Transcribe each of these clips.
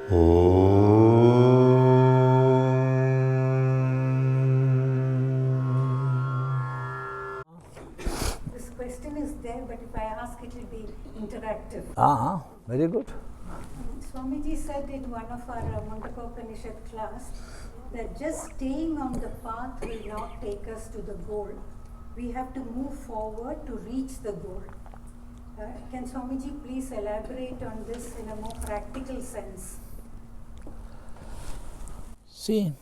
This question is there, but if I ask it will be interactive. Very good. Swamiji said in one of our Mundakopanishad class that just staying on the path will not take us to the goal. We have to move forward to reach the goal. Can Swamiji please elaborate on this in a more practical sense? See,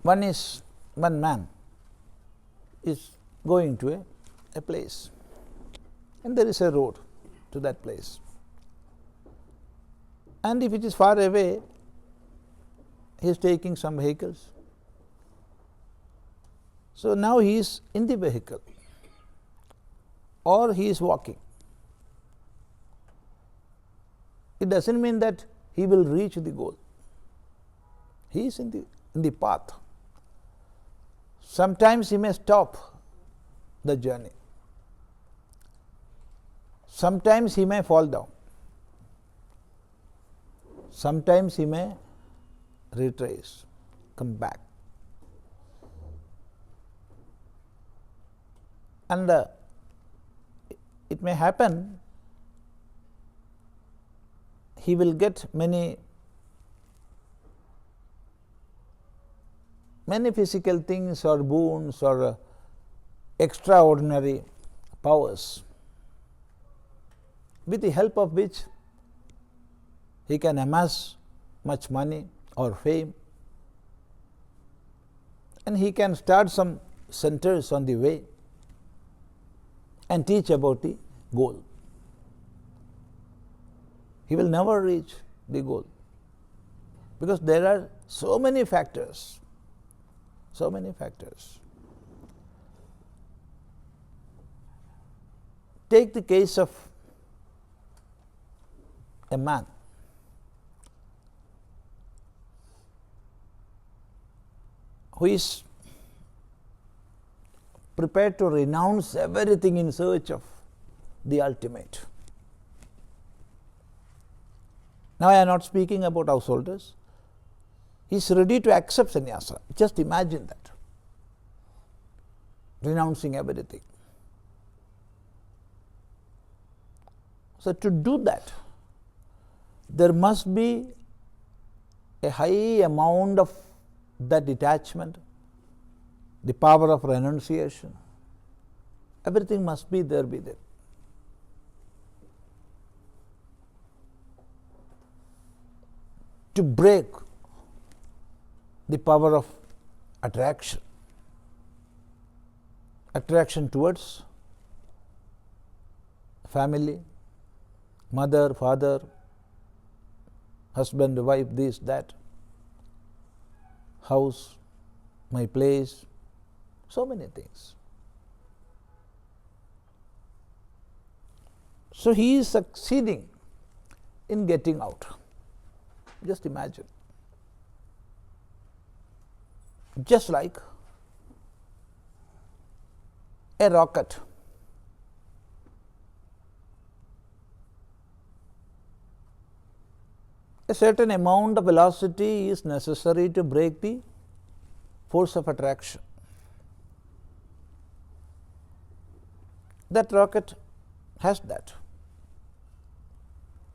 one man is going to a place, and there is a road to that place. And if it is far away, he is taking some vehicles. So now he is in the vehicle, or he is walking. It doesn't mean that he will reach the goal. He is in the path. Sometimes he may stop the journey. Sometimes he may fall down. Sometimes he may retrace, come back. And it may happen he will get many physical things or boons or extraordinary powers, with the help of which he can amass much money or fame, and he can start some centers on the way and teach about the goal. He will never reach the goal because there are so many factors. Take the case of a man who is prepared to renounce everything in search of the ultimate. Now I am not speaking about householders. He is ready to accept sannyasa. Just imagine that. Renouncing everything. So to do that, there must be a high amount of that detachment, the power of renunciation. Everything must be there with it. To break the power of attraction towards family, mother, father, husband, wife, this, that, house, my place, so many things. So he is succeeding in getting out. Just imagine. Just like a rocket. A certain amount of velocity is necessary to break the force of attraction. That rocket has that.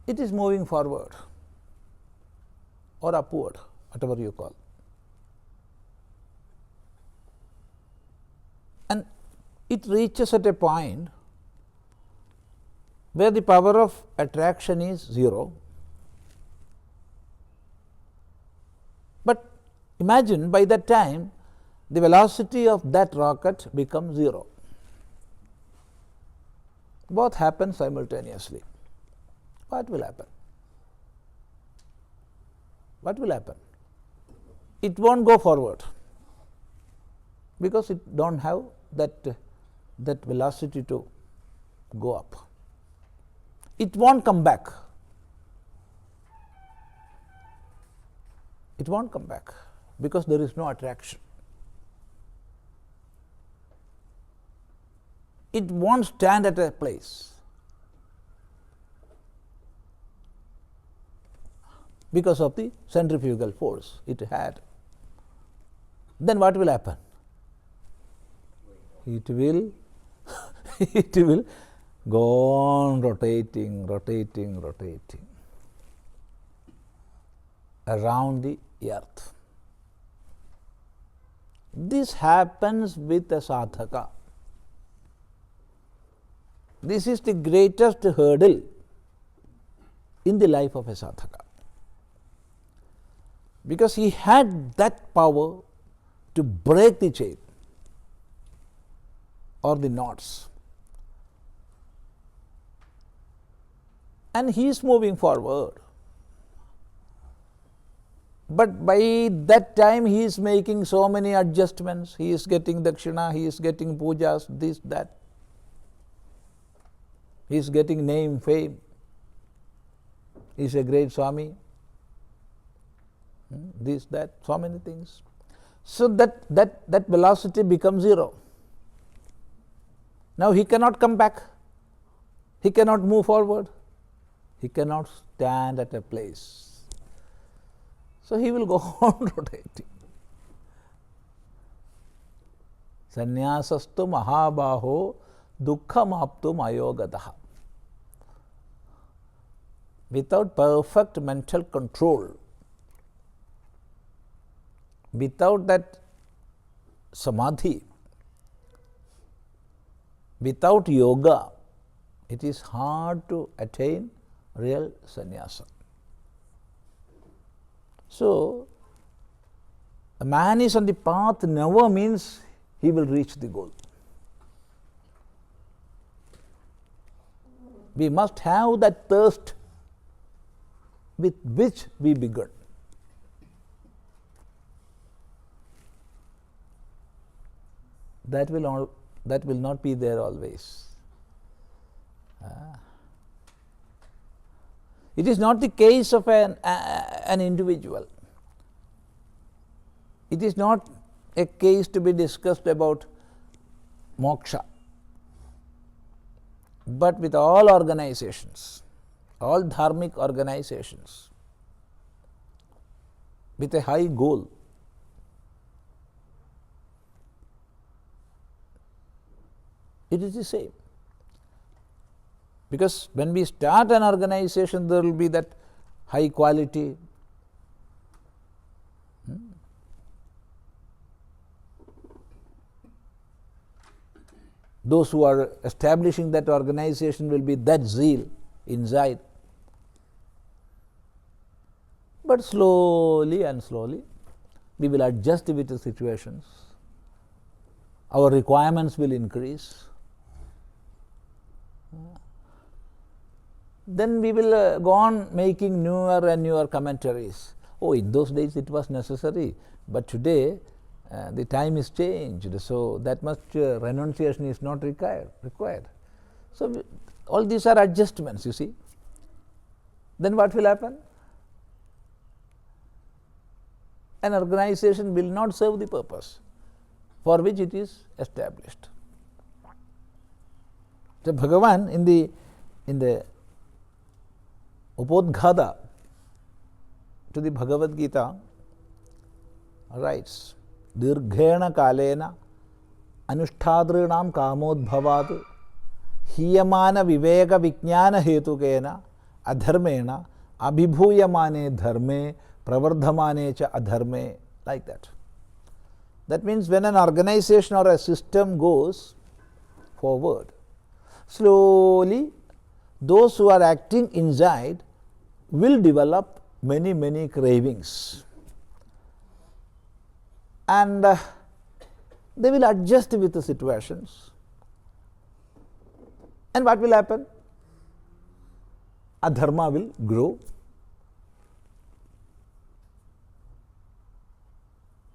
It is moving forward or upward, whatever you call. And it reaches at a point where the power of attraction is zero. But imagine by that time the velocity of that rocket becomes zero. Both happen simultaneously. What will happen? What will happen? It won't go forward because it don't have that velocity to go up. It won't come back. It won't come back because there is no attraction. It won't stand at a place. because of the centrifugal force it had. Then what will happen? It will it will go on rotating around the earth. This happens with a sadhaka. This is the greatest hurdle in the life of a sadhaka, because he had that power to break the chain or the knots, and he is moving forward. But by that time he is making so many adjustments. He is getting dakshina, he is getting pujas, this, that. He is getting name, fame. He is a great Swami. This, that, so many things. So that velocity becomes zero. Now he cannot come back. He cannot move forward. He cannot stand at a place. So he will go on rotating. Sannyasastu mahabaho dukkhamaptum ayogataha. Without perfect mental control, without that samadhi, without yoga, it is hard to attain real sannyasa. So, a man is on the path never means he will reach the goal. We must have that thirst with which we began. That will not be there always. It is not the case of an individual. It is not a case to be discussed about moksha. But with all organizations, all dharmic organizations, with a high goal, it is the same. Because when we start an organization, there will be that high quality. Those who are establishing that organization will be that zeal inside. But slowly and slowly, we will adjust with the situations. Our requirements will increase. Then we will go on making newer and newer commentaries. Oh, in those days it was necessary, but today the time is changed, so that much renunciation is not required. So all these are adjustments, you see. Then what will happen? An organization will not serve the purpose for which it is established. So Bhagavan in the Upodghata to the Bhagavad Gita writes, Dirghena kalena anushthadrinam kamodbhavat hiyamana viveka vijnana hetukena adharmena abhibhuyamane dharme pravardhamane cha adharme, like that. That means when an organization or a system goes forward, slowly those who are acting inside will develop many cravings, and they will adjust with the situations. And what will happen? Adharma will grow,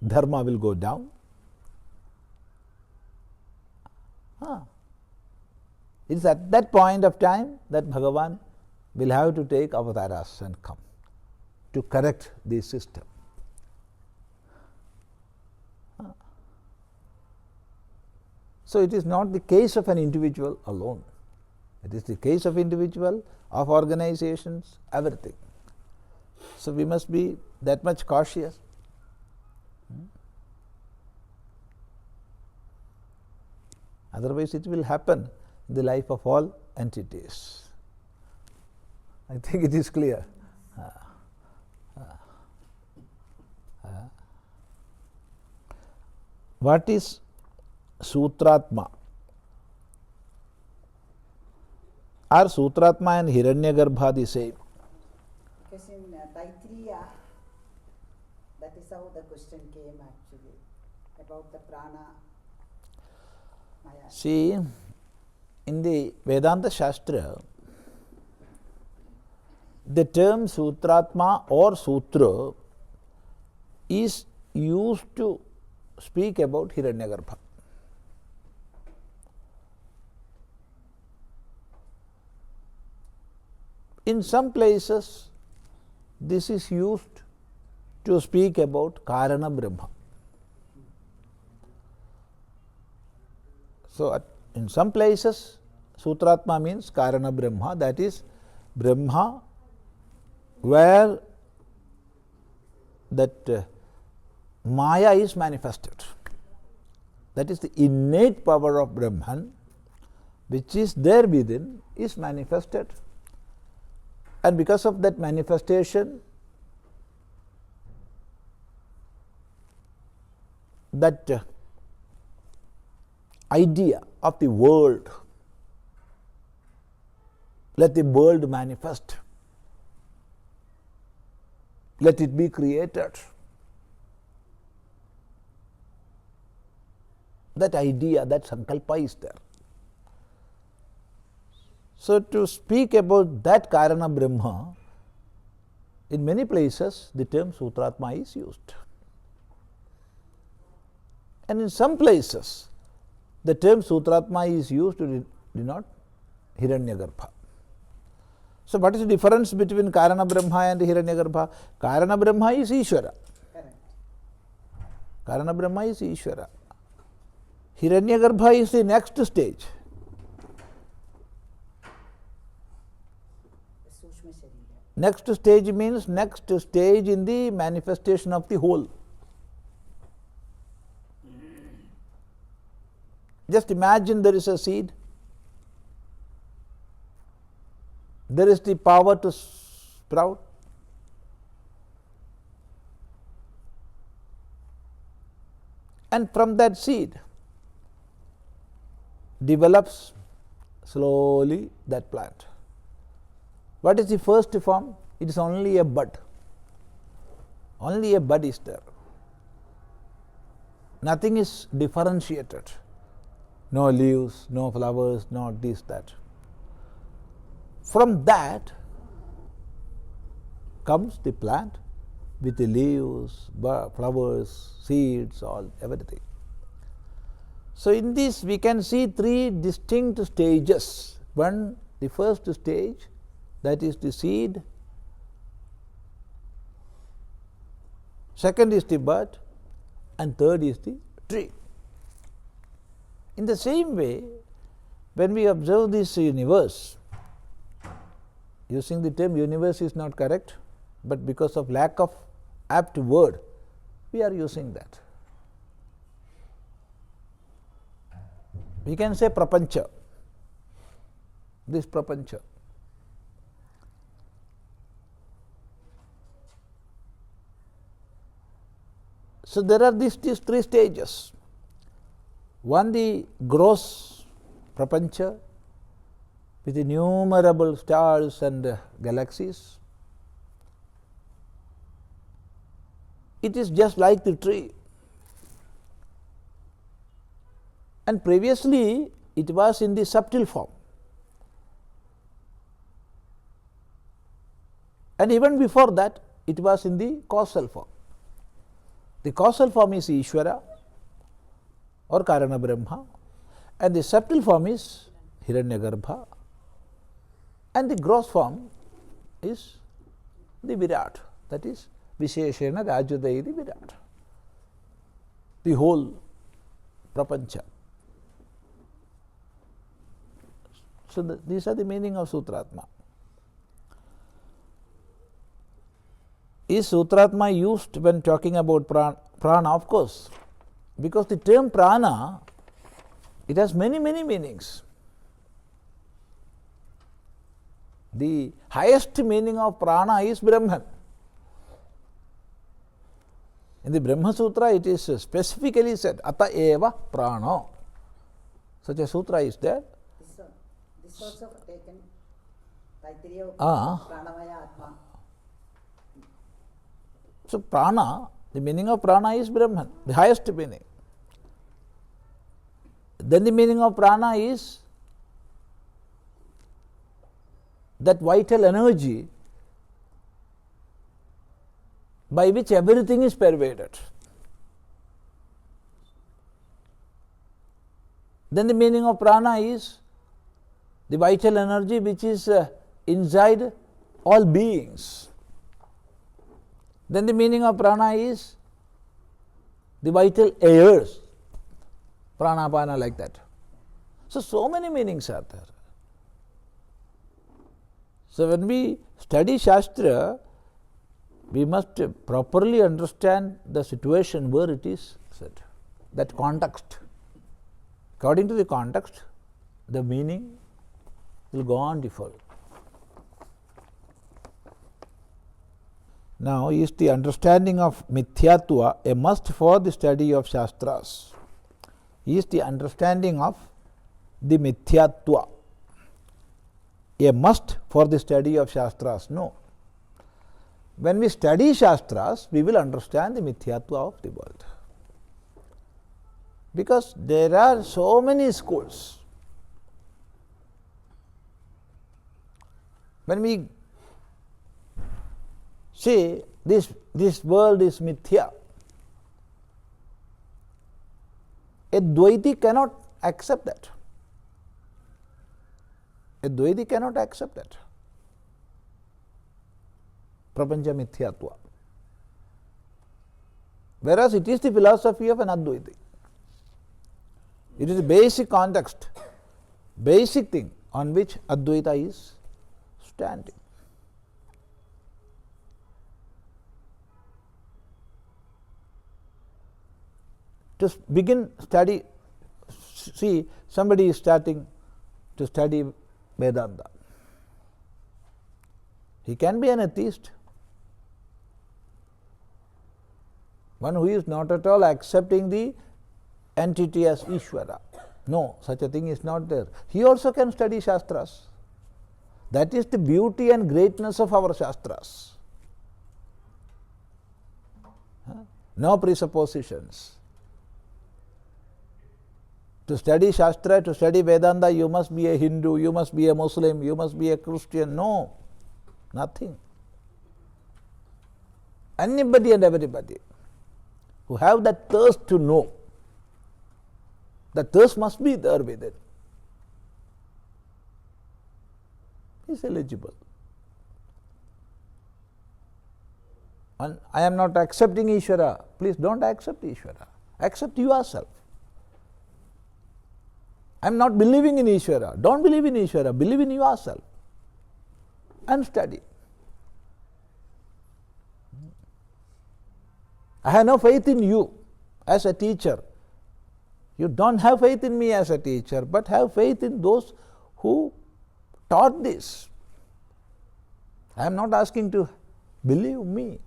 dharma will go down. It is at that point of time that Bhagavan will have to take avatars and come to correct the system. So it is not the case of an individual alone. It is the case of individual, of organizations, everything. So we must be that much cautious. Otherwise it will happen in the life of all entities. I think it is clear. What is Sutrātma? Are Sutrātma and Hiranyagarbha the same? Because in Taittirīya, that is how the question came actually, about the prana. Maya. See, in the Vedanta Shastra, the term Sutrātma or Sutra is used to speak about Hiranyagarbha. In some places, this is used to speak about Karana Brahma. So, in some places, Sutrātma means Karana Brahma, that is Brahma where that Maya is manifested. That is the innate power of Brahman, which is there within, is manifested. And because of that manifestation, that idea of the world, let the world manifest, let it be created. That idea, that sankalpa is there. So, to speak about that Karana Brahma, in many places the term Sutrātma is used. And in some places, the term Sutrātma is used to denote Hiranyagarbha. So, what is the difference between Karana Brahma and Hiranyagarbha? Karana Brahma is Ishvara. Correct. Karana Brahma is Ishvara. Hiranyagarbha is the next stage. Sushma Sharira. Next stage means next stage in the manifestation of the whole. Just imagine there is a seed. There is the power to sprout. And from that seed develops slowly that plant. What is the first form? It is only a bud. Only a bud is there. Nothing is differentiated. No leaves, no flowers, no this, that. From that comes the plant with the leaves, flowers, seeds, all, everything. So, in this we can see three distinct stages. One, the first stage, that is the seed. Second is the bud, and third is the tree. In the same way, when we observe this universe, using the term universe is not correct, but because of lack of apt word, we are using that. We can say prapancha, this prapancha. So, there are these three stages. One, the gross prapancha with innumerable stars and galaxies. It is just like the tree. And previously it was in the subtle form. And even before that, it was in the causal form. The causal form is Ishvara or Karana Brahma, and the subtle form is Hiranyagarbha, and the gross form is the Virat, that is Visheshena Rajudayidi Virat, the whole prapancha. So, these are the meaning of Sutrātma. is Sutrātma used when talking about prana? Of course, because the term prana, it has many meanings. The highest meaning of prana is Brahman. In the Brahma Sutra, it is specifically said, Ata eva prana. Such a sutra is there. This also taken Taittirīya Ah. Pranamaya Atma. So prana, the meaning of prana is Brahman, the highest meaning. Then the meaning of prana is that vital energy by which everything is pervaded. Then the meaning of prana is the vital energy which is inside all beings. Then the meaning of prana is the vital airs, pranapana, like that. So many meanings are there. So when we study Shastra, we must properly understand the situation where it is said, that context. According to the context, the meaning will go on differ. Now, is the understanding of Mithyātva a must for the study of Sāstrās? Is the understanding of the Mithyātva a must for the study of Sāstrās? No. When we study Sāstrās, we will understand the Mithyātva of the world. Because there are so many schools. When we say this world is mithya, a Dvaiti cannot accept that. A Dvaiti cannot accept that. Prapancha Mithyātva. Whereas it is the philosophy of an Advaiti. It is the basic context, basic thing on which Advaita is standing. To begin study, see, somebody is starting to study Vedanta. He can be an atheist. One who is not at all accepting the entity as Ishvara. No, such a thing is not there. He also can study Sāstrās. That is the beauty and greatness of our Sāstrās. No presuppositions. To study Shastra, to study Vedanta, you must be a Hindu, you must be a Muslim, you must be a Christian. No, nothing. Anybody and everybody who have that thirst to know, that thirst must be there within, is eligible. And I am not accepting Ishvara. Please don't accept Ishvara. Accept yourself. I am not believing in Ishvara. Don't believe in Ishvara. Believe in yourself and study. I have no faith in you as a teacher. You don't have faith in me as a teacher, but have faith in those who taught this. I am not asking to believe me.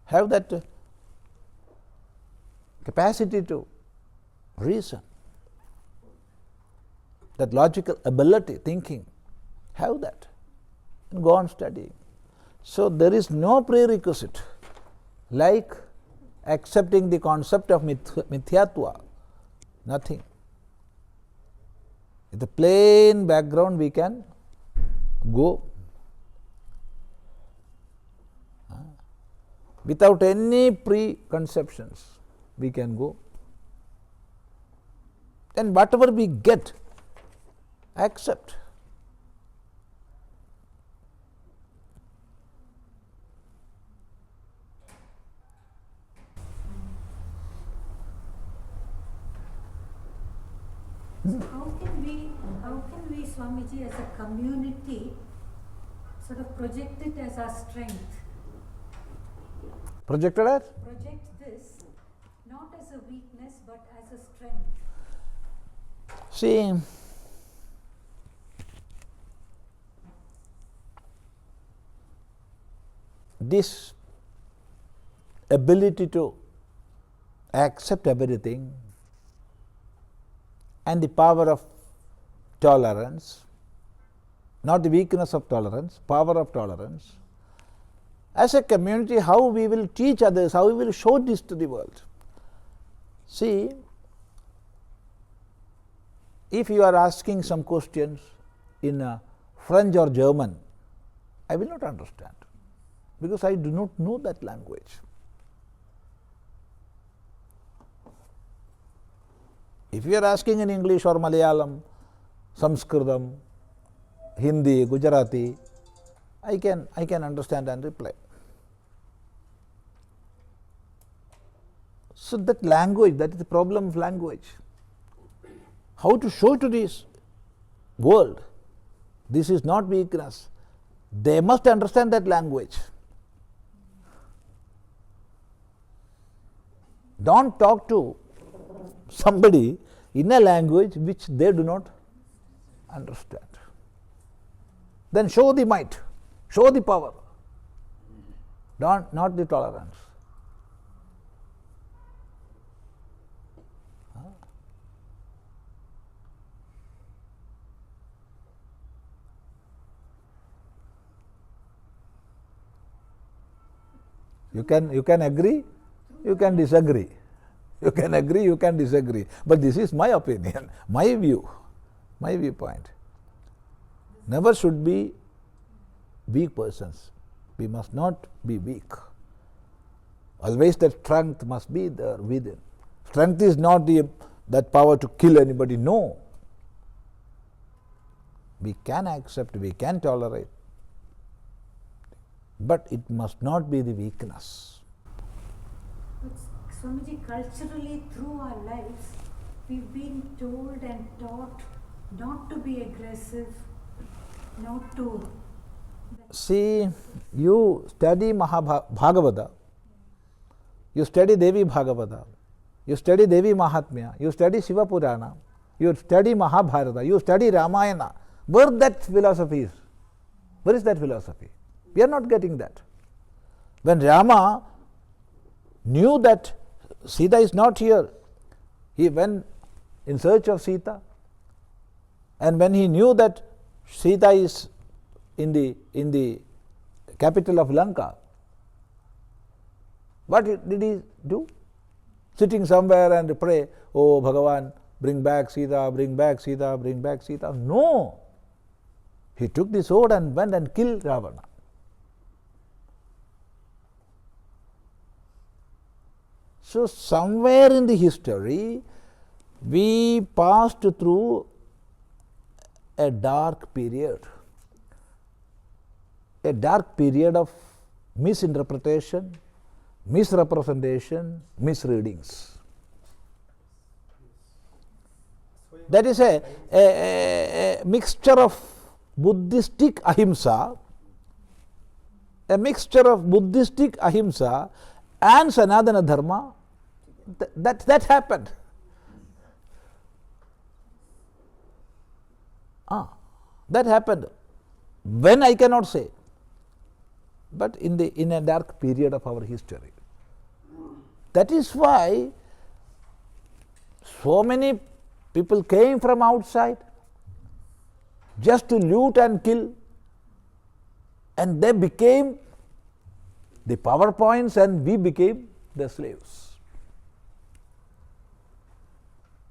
Have that capacity to reason, that logical ability, thinking, have that and go on studying. So there is no prerequisite like accepting the concept of Mithyātva, nothing. With a plain background we can go. Without any preconceptions we can go. Then whatever we get, accept. So how can we, Swamiji, as a community, sort of project it as our strength? Projected as? Project this not as a weakness but as a strength. See, this ability to accept everything and the power of tolerance, not the weakness of tolerance, power of tolerance. As a community, how we will teach others, how we will show this to the world. See, if you are asking some questions in French or German, I will not understand because I do not know that language. If you are asking in English or Malayalam, Sanskritam, Hindi, Gujarati, I can understand and reply. So that language, that is the problem of language. How to show to this world, this is not weakness. They must understand that language. Don't talk to somebody in a language which they do not understand. Then show the might, show the power, not the tolerance. You can agree, you can disagree. You can agree, you can disagree. But this is my opinion, my view, my viewpoint. Never should be weak persons. We must not be weak. Always that strength must be there within. Strength is not that power to kill anybody, no. We can accept, we can tolerate, but it must not be the weakness. But Swamiji, culturally through our lives, we've been told and taught not to be aggressive, not to... See, you study Bhagavata, you study Devi Bhagavata, you study Devi Mahatmya, you study Shiva Purana, you study Mahabharata, you study Ramayana. Where that philosophy is? Where is that philosophy? We are not getting that. When Rama knew that Sita is not here, he went in search of Sita. And when he knew that Sita is in the capital of Lanka, what did he do? Sitting somewhere and pray, oh Bhagavan, bring back Sita, bring back Sita, bring back Sita. No. He took the sword and went and killed Ravana. So somewhere in the history, we passed through a dark period of misinterpretation, misrepresentation, misreadings. That is a mixture of Buddhistic ahimsa, and Sanatana Dharma. That happened. That happened. When I cannot say, but in a dark period of our history. That is why so many people came from outside just to loot and kill, and they became the PowerPoints and we became the slaves.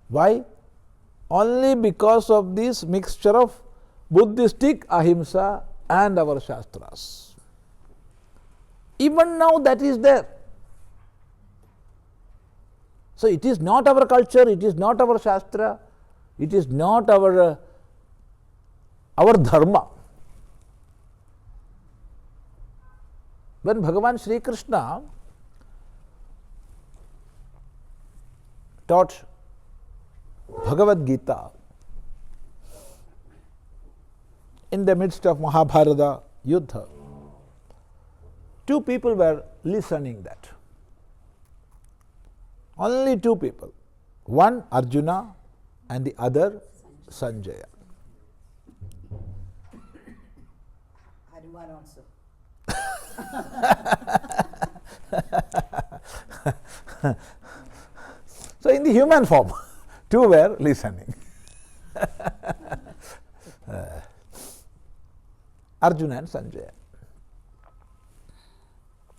Why? Only because of this mixture of Buddhistic ahimsa and our Sāstrās. Even now that is there. So it is not our culture, it is not our Shastra, it is not our dharma. When Bhagavan Sri Krishna taught Bhagavad Gita, in the midst of Mahabharata Yuddha, two people were listening that. Only two people. One Arjuna and the other Sanjaya. Hanuman also. So in the human form, two were listening. Arjuna and Sanjaya.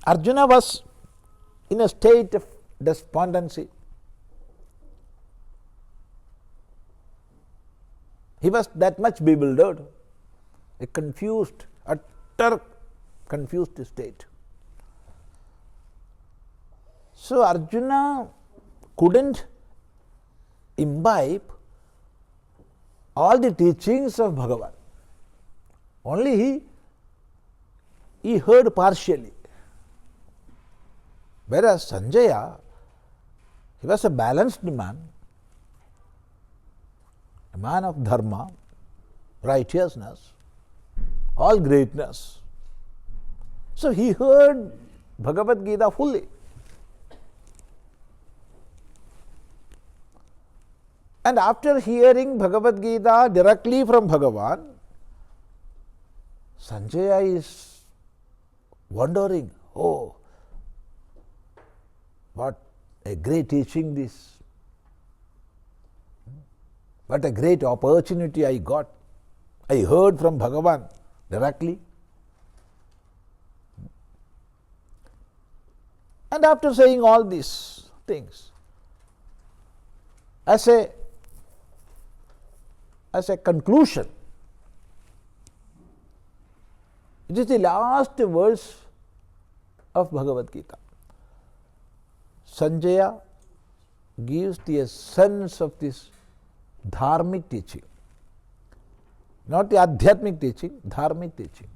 Arjuna was in a state of despondency. He was that much bewildered, a confused, utter confused state. So Arjuna couldn't imbibe all the teachings of Bhagavan. Only he heard partially. Whereas Sanjaya, he was a balanced man, a man of dharma, righteousness, all greatness. So he heard Bhagavad Gita fully. And after hearing Bhagavad Gita directly from Bhagavan, Sanjaya is wondering, oh, what a great teaching this. What a great opportunity I got. I heard from Bhagavan directly. And after saying all these things, as a conclusion, it is the last verse of Bhagavad Gita. Sanjaya gives the essence of this dharmic teaching, not the adhyatmic teaching, dharmic teaching.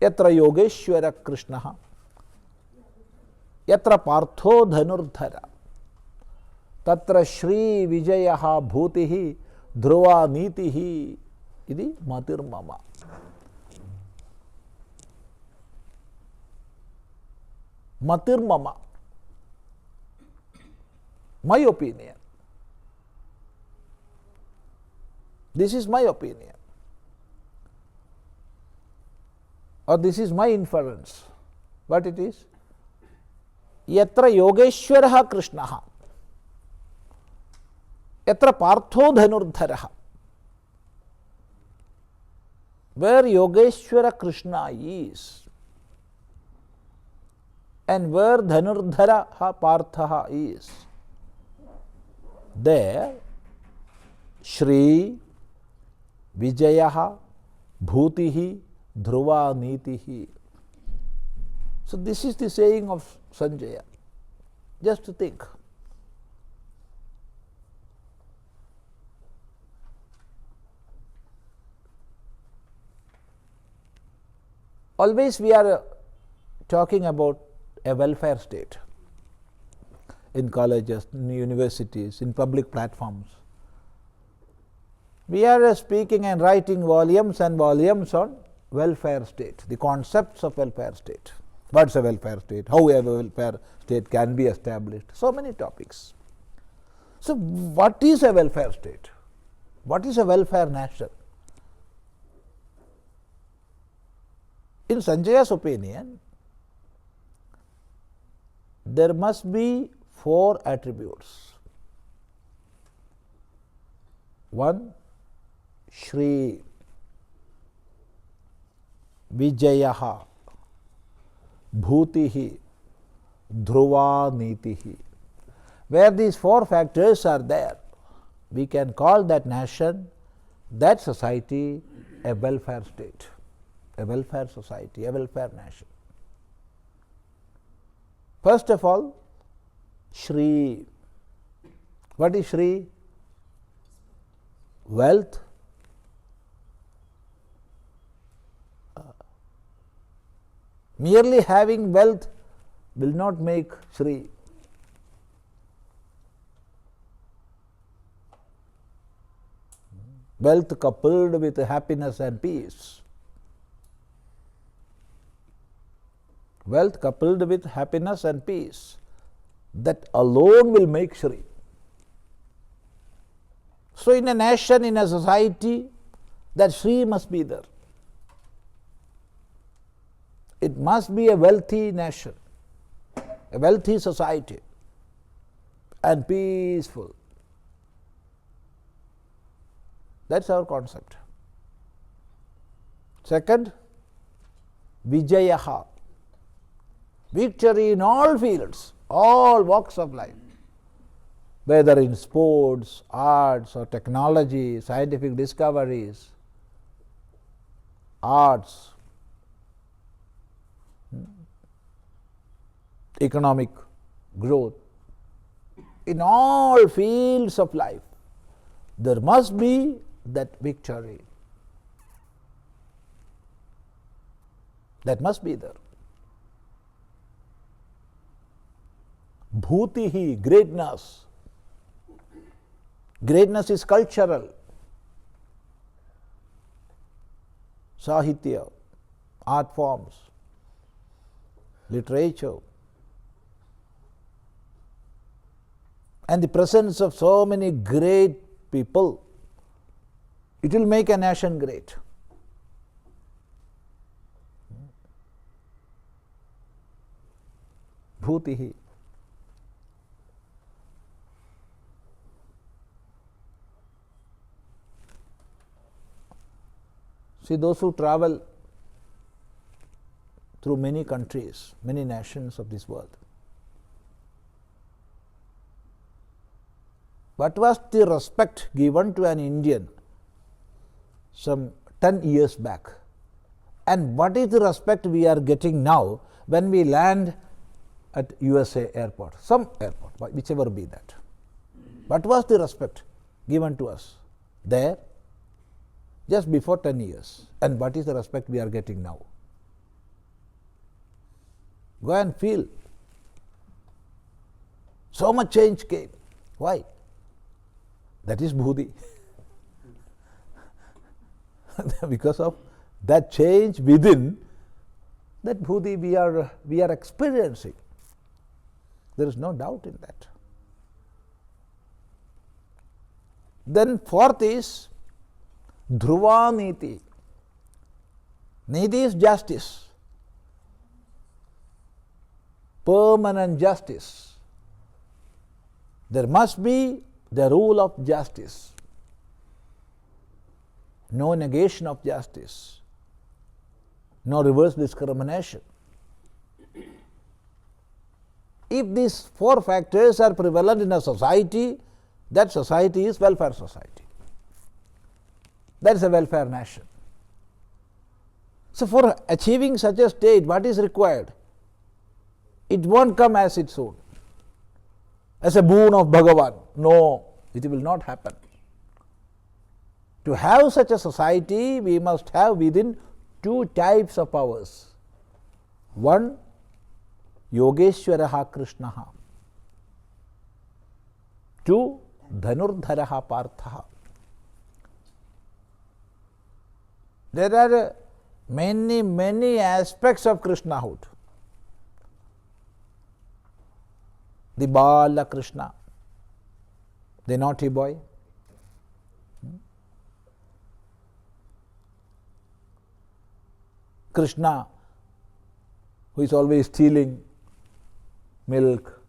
Yatra yogeshwara krishnaha, yatra partho dhanurdhara, tatra shri vijayaha bhutihi dhruva nitihi idi matirmama. Matirmama, my opinion. This is my opinion. Or this is my inference. What it is? Yatra yogeshwaraha krishnaha, yatra partho dhanurdharaha. Where Yogeshwara Krishna is, and where Dhanurdhara Parthaha is, there Shri Vijayaha Bhutihi Dhruva Nitihi. So this is the saying of Sanjaya. Just to think. Always we are talking about a welfare state in colleges, in universities, in public platforms. We are speaking and writing volumes and volumes on welfare state, the concepts of welfare state. What's a welfare state? How a welfare state can be established? So many topics. So what is a welfare state? What is a welfare nation? In Sanjaya's opinion, there must be 4 attributes. 1, Shri Vijayaha Bhutihi Dhruva Nitihi. Where these 4 factors are there, we can call that nation, that society, a welfare state, a welfare society, a welfare nation. First of all, Shri. What is Shri? Wealth. Merely having wealth will not make Shri. wealth coupled with happiness and peace. Wealth coupled with happiness and peace, that alone will make Shri. So in a nation, in a society, that Shri must be there. It must be a wealthy nation, a wealthy society, and peaceful. That's our concept. Second, Vijayaha. Victory in all fields, all walks of life, whether in sports, arts, or technology, scientific discoveries, arts, economic growth. In all fields of life, there must be that victory. That must be there. Bhutihi, greatness. Greatness is cultural. Sahitya, art forms, literature. And the presence of so many great people, it will make a nation great. Bhutihi. See, those who travel through many countries, many nations of this world, what was the respect given to an Indian some 10 years back? And what is the respect we are getting now when we land at USA airport, some airport, whichever be that? What was the respect given to us there just before 10 years? And what is the respect we are getting now? Go and feel. So much change came. Why? That is Bhudi. Because of that change within, that Bhudi we are experiencing. There is no doubt in that. Then fourth is Dhruva Niti. Niti is justice, permanent justice. There must be the rule of justice, no negation of justice, no reverse discrimination. If these four factors are prevalent in a society, that society is welfare society. That is a welfare nation. So for achieving such a state, what is required? It won't come as its own, as a boon of Bhagavan. No, it will not happen. To have such a society, we must have within two types of powers. One, Yogeshwaraha Krishnaha. Two, Dhanurdharaha Parthaha. There are many aspects of Krishnahood. The Bala Krishna, the naughty boy. Krishna, who is always stealing milk,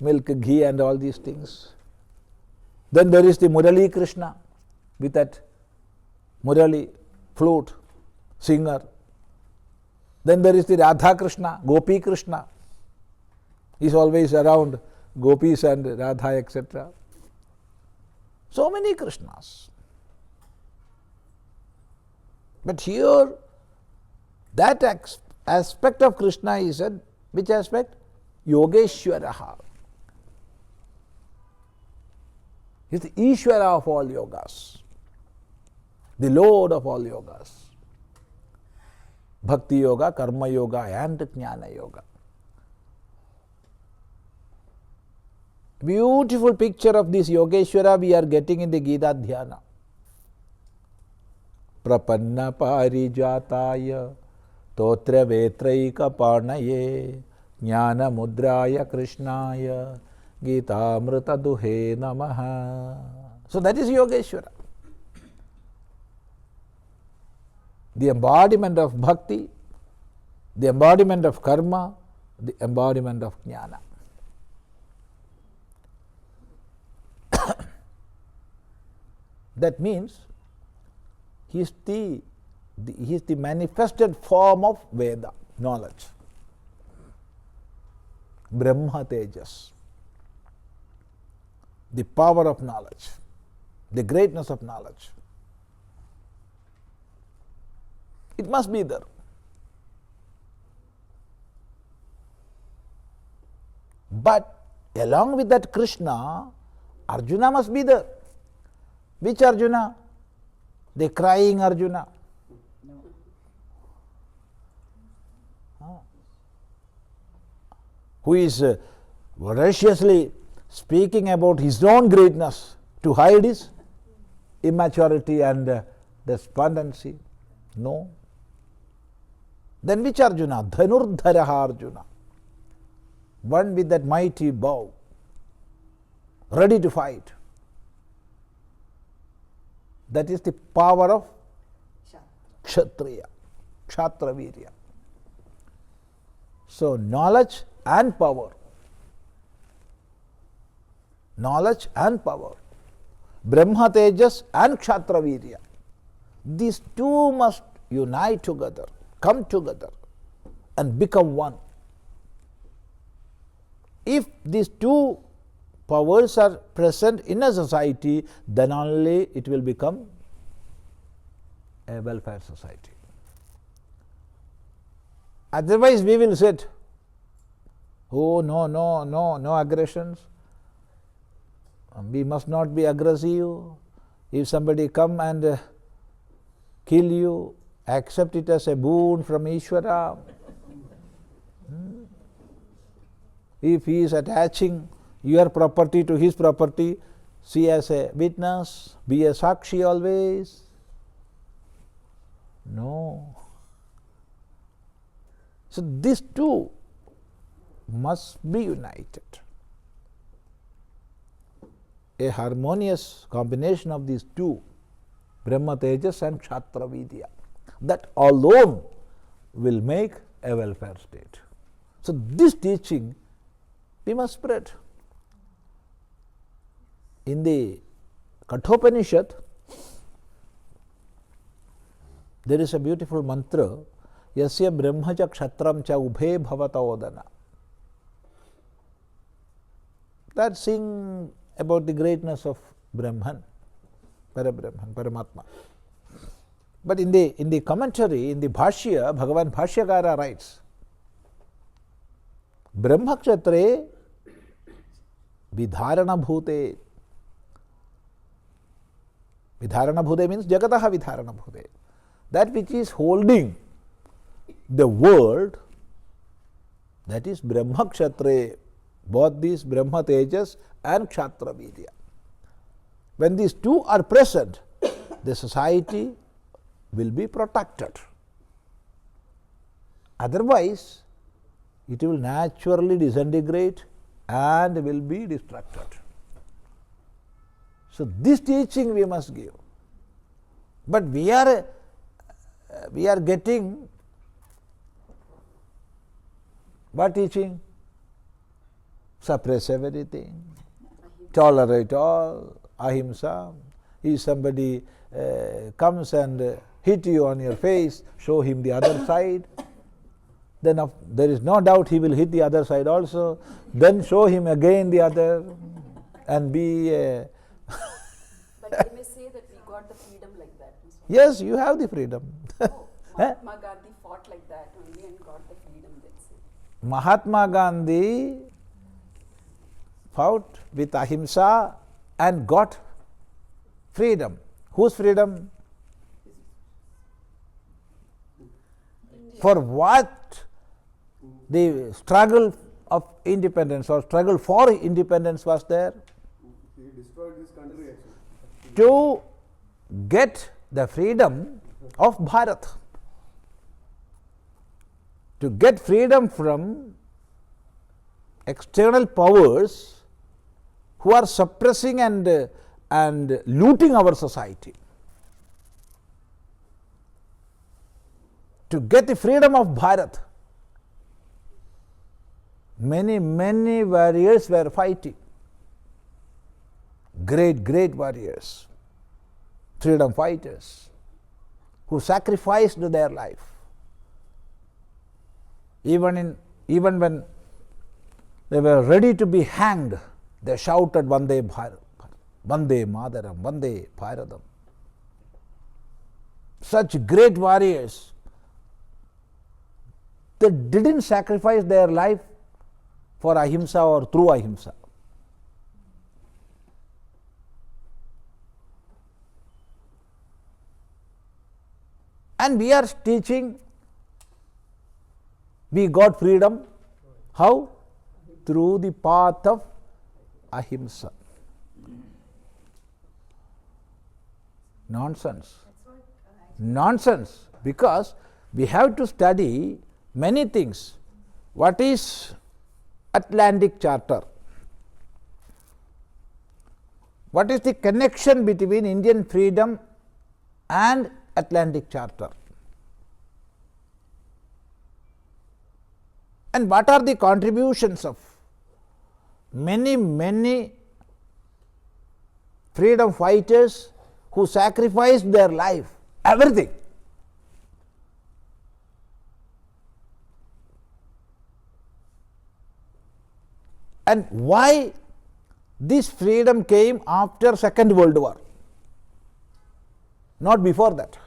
milk, ghee and all these things. Then there is the Murali Krishna with that Murali, flute, singer. Then there is the Radha Krishna, Gopi Krishna. He is always around gopis and Radha, etc. So many Krishnas. But here, that aspect of Krishna is said, which aspect? Yogeshwaraha. He is the Ishvara of all yogas, the Lord of all yogas. Bhakti Yoga, Karma Yoga and Jnana Yoga. Beautiful picture of this Yogeshwara we are getting in the Gita Dhyana. Prapanna parijataya totra vetraika parnaye jnana mudraya krishnaya Gita amrita duhe namaha. So that is Yogeshwara. The embodiment of bhakti, the embodiment of karma, the embodiment of jnana. That means he is the manifested form of Veda, knowledge. Brahma Tejas, the power of knowledge, the greatness of knowledge. It must be there. But along with that Krishna, Arjuna must be there. Which Arjuna? The crying Arjuna. Who is voraciously speaking about his own greatness to hide his immaturity and despondency. No. Then which Arjuna? Dhanurdharaha Arjuna. One with that mighty bow, ready to fight. That is the power of Kshatriya, Kshatravirya. So knowledge and power. Knowledge and power. Brahma Tejas and Kshatravirya. These two must unite together, come together and become one. If these two powers are present in a society, then only it will become a welfare society. Otherwise we will sit, oh no aggressions, we must not be aggressive. If somebody come and kill you, accept it as a boon from Ishvara. If he is attaching your property to his property, see as a witness, be a sakshi always. No. So these two must be united. A harmonious combination of these two, Brahma Tejas and Kshatra Vidya, that alone will make a welfare state. So this teaching we must spread. In the Kathopanishad, there is a beautiful mantra, Yasya Brahmacha Kshatram cha ubhe bhavata odana. That sing about the greatness of Brahman, Parabrahman, Paramatma. But in the commentary, in the Bhashya, Bhagavan Bhashyakara writes, Brahma Kshattre Vidharana Bhute. Vidharana Bhute means Jagataha Vidharana Bhute. That which is holding the world, that is Brahma Kshattre, both these Brahma Tejas and Kshatra Vidya. When these two are present, the society will be protected. Otherwise, it will naturally disintegrate and will be destructed. So this teaching we must give. But we are getting what teaching? Suppress everything, tolerate all, ahimsa. If somebody comes and hit you on your face, show him the other side. Then there is no doubt he will hit the other side also. Then show him again the other and be But they may say that we got the freedom like that. Yes, you have the freedom. No, Mahatma Gandhi fought like that only and got the freedom, they say. Mahatma Gandhi fought with ahimsa and got freedom. Whose freedom? For what the struggle of independence or struggle for independence was there? He destroyed this country actually. To get the freedom of Bharat. To get freedom from external powers who are suppressing and looting our society. To get the freedom of Bharat, many warriors were fighting. Great warriors, freedom fighters, who sacrificed their life. Even when they were ready to be hanged, they shouted Vande Bharat, Vande Mataram, Vande Bharatam. Such great warriors, they didn't sacrifice their life for ahimsa or through ahimsa. And we are teaching we got freedom. How? Through the path of ahimsa. Nonsense. Nonsense, because we have to study many things. What is Atlantic Charter? What is the connection between Indian freedom and Atlantic Charter? And what are the contributions of many freedom fighters who sacrificed their life, everything? And why this freedom came after Second World War, not before that?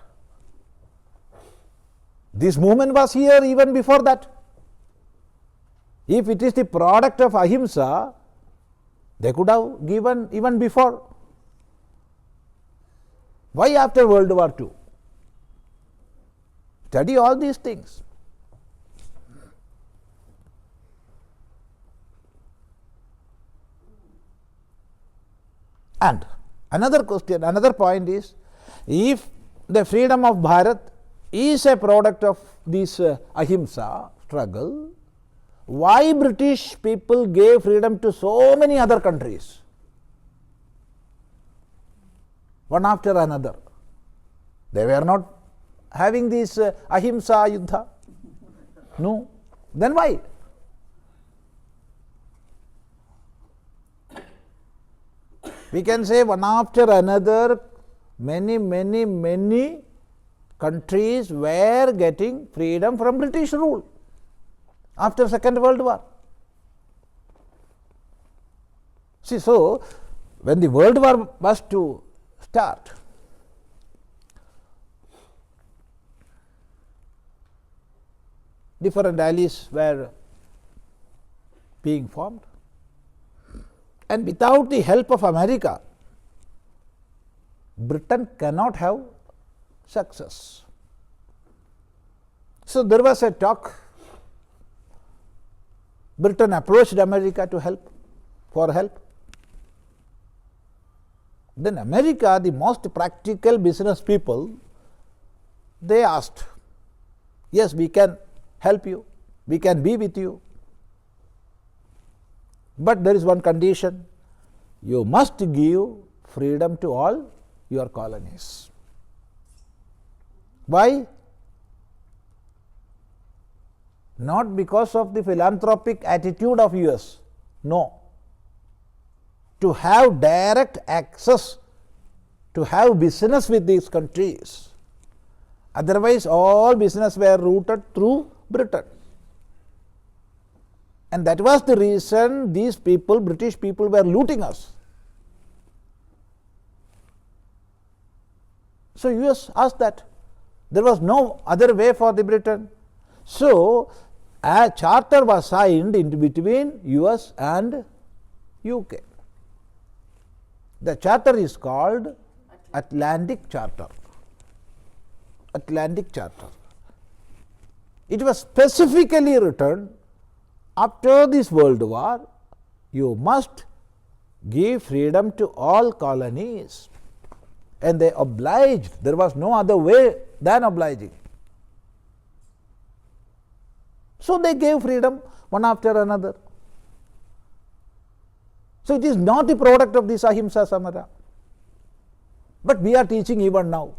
This movement was here even before that. If it is the product of ahimsa, they could have given even before. Why after World War II? Study all these things. And another question, another point is, if the freedom of Bharat is a product of this ahimsa struggle, why British people gave freedom to so many other countries, one after another? They were not having this ahimsa yuddha. No. Then why? We can say one after another, many countries were getting freedom from British rule after Second World War. See, so when the World War was to start, different allies were being formed. And without the help of America, Britain cannot have success. So there was a talk. Britain approached America to help, for help. Then America, the most practical business people, they asked, yes, we can help you, we can be with you. But there is one condition, you must give freedom to all your colonies. Why? Not because of the philanthropic attitude of US, no. To have direct access, to have business with these countries. Otherwise, all business were routed through Britain. And that was the reason these people, British people, were looting us. So US asked that. There was no other way for the Britain. So a charter was signed in between US and UK. The charter is called Atlantic Charter. Atlantic Charter. It was specifically written after this world war, you must give freedom to all colonies. And they obliged. There was no other way than obliging. So they gave freedom one after another. So it is not the product of this ahimsa samara. But we are teaching even now.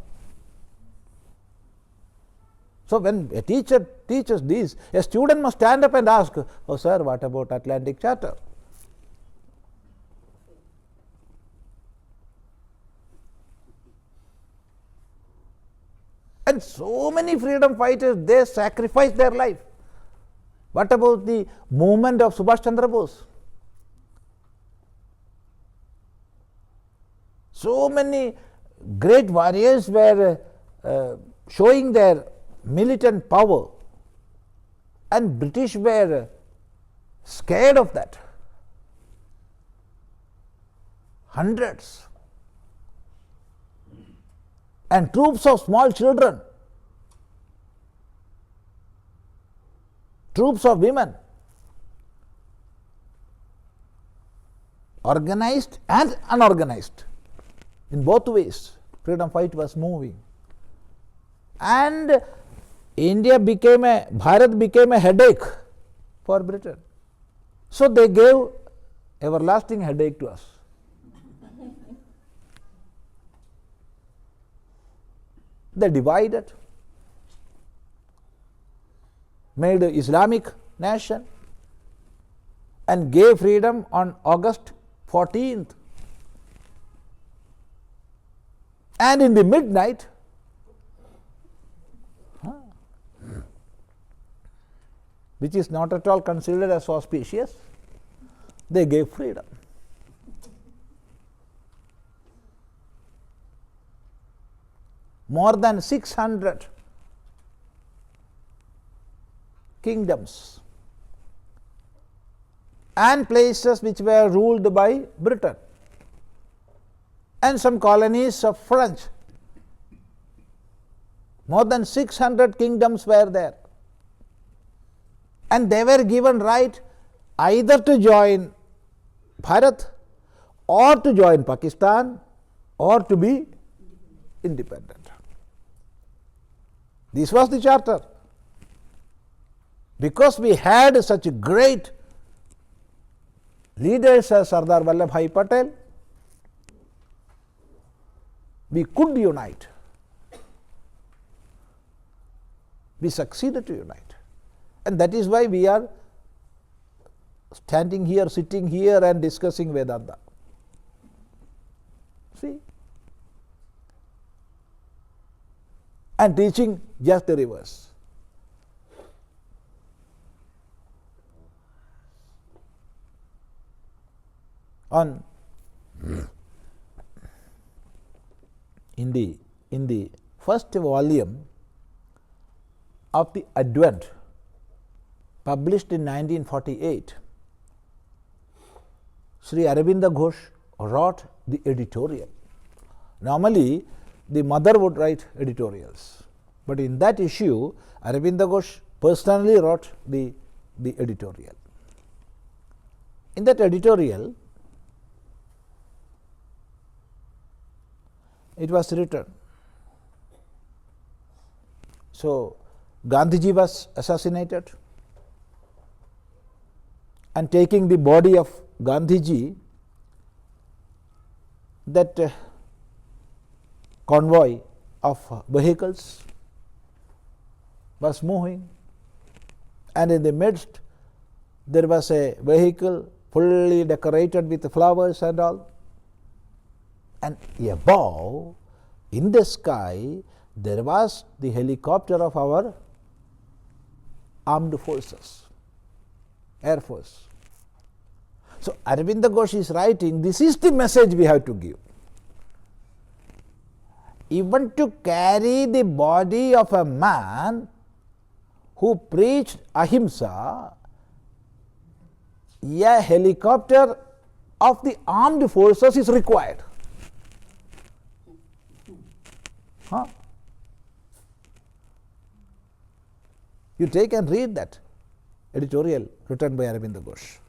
So when a teacher teaches this, a student must stand up and ask, oh sir, what about Atlantic Charter? And so many freedom fighters, they sacrificed their life. What about the movement of Subhash Chandra Bose? So many great warriors were showing their militant power, and British were scared of that. Hundreds. And troops of small children, troops of women, organized and unorganized. In both ways, freedom fight was moving. And Bharat became a headache for Britain. So they gave everlasting headache to us. They divided, made an Islamic nation, and gave freedom on August 14th. And in the midnight, which is not at all considered as auspicious, they gave freedom. More than 600 kingdoms and places which were ruled by Britain, and some colonies of French. More than 600 kingdoms were there. And they were given right either to join Bharat or to join Pakistan or to be independent. This was the charter. Because we had such great leaders as Sardar Vallabhbhai Patel, we could unite. We succeeded to unite. And that is why we are standing here, sitting here and discussing Vedanta. See? And teaching just the reverse. In the first volume of the Advent, published in 1948, Sri Aurobindo Ghosh wrote the editorial. Normally, the mother would write editorials, but in that issue, Aurobindo Ghosh personally wrote the editorial. In that editorial, it was written, so Gandhiji was assassinated, and taking the body of Gandhiji, that convoy of vehicles was moving, and in the midst there was a vehicle fully decorated with flowers and all, and above in the sky there was the helicopter of our armed forces, Air Force. So Aurobindo Ghosh is writing, this is the message we have to give. Even to carry the body of a man who preached ahimsa, a helicopter of the armed forces is required. You take and read that. editorial written by Aurobindo Ghosh.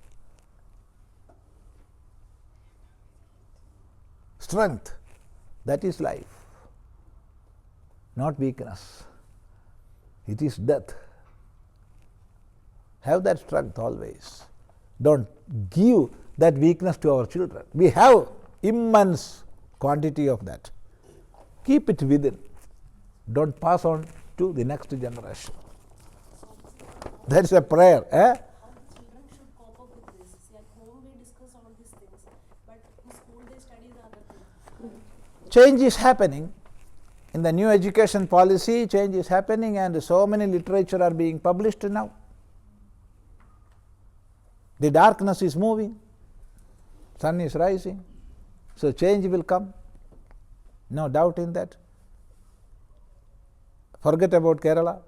Strength, that is life, not weakness. It is death. Have that strength always. Don't give that weakness to our children. We have immense quantity of that. Keep it within. Don't pass on to the next generation. That is a prayer. How the children should cope up with this. See, at home we discuss all these things, but in school they study the other things. Change is happening. In the new education policy, change is happening, and so many literature are being published now. The darkness is moving, sun is rising, so change will come. No doubt in that. Forget about Kerala.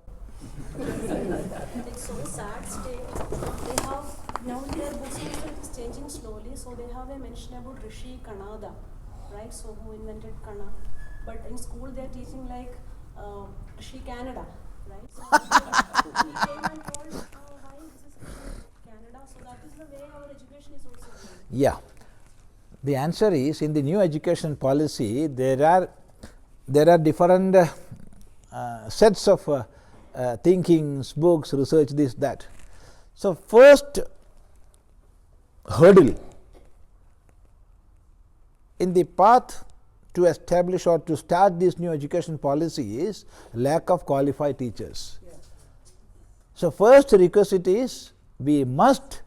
It's so sad state. They have now their books is changing slowly. So they have a mention about Rishi Kanāda, right? So who invented Kanāda? But in school they are teaching like Rishi Canada, right? So he came and told, why this is Rishi Canada? So that is the way our education is also going. Yeah. The answer is, in the new education policy, there are different sets of thinkings, books, research, this, that. So first hurdle in the path to establish or to start this new education policy is lack of qualified teachers. So first requisite is we must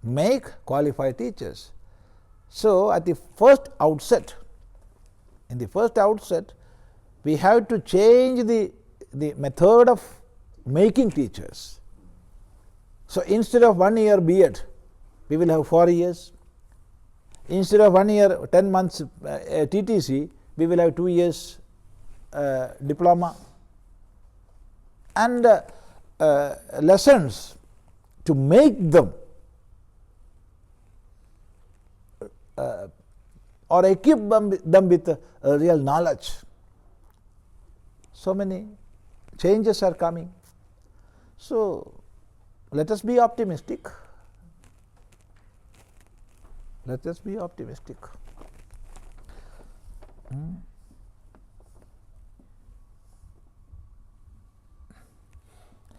make qualified teachers. So at the first outset, we have to change the method of making teachers. So instead of 1 year B.Ed, we will have 4 years. Instead of 1 year, 10 months TTC, we will have 2 years diploma. And lessons to make them or equip them with real knowledge. So many changes are coming. So let us be optimistic. Let us be optimistic.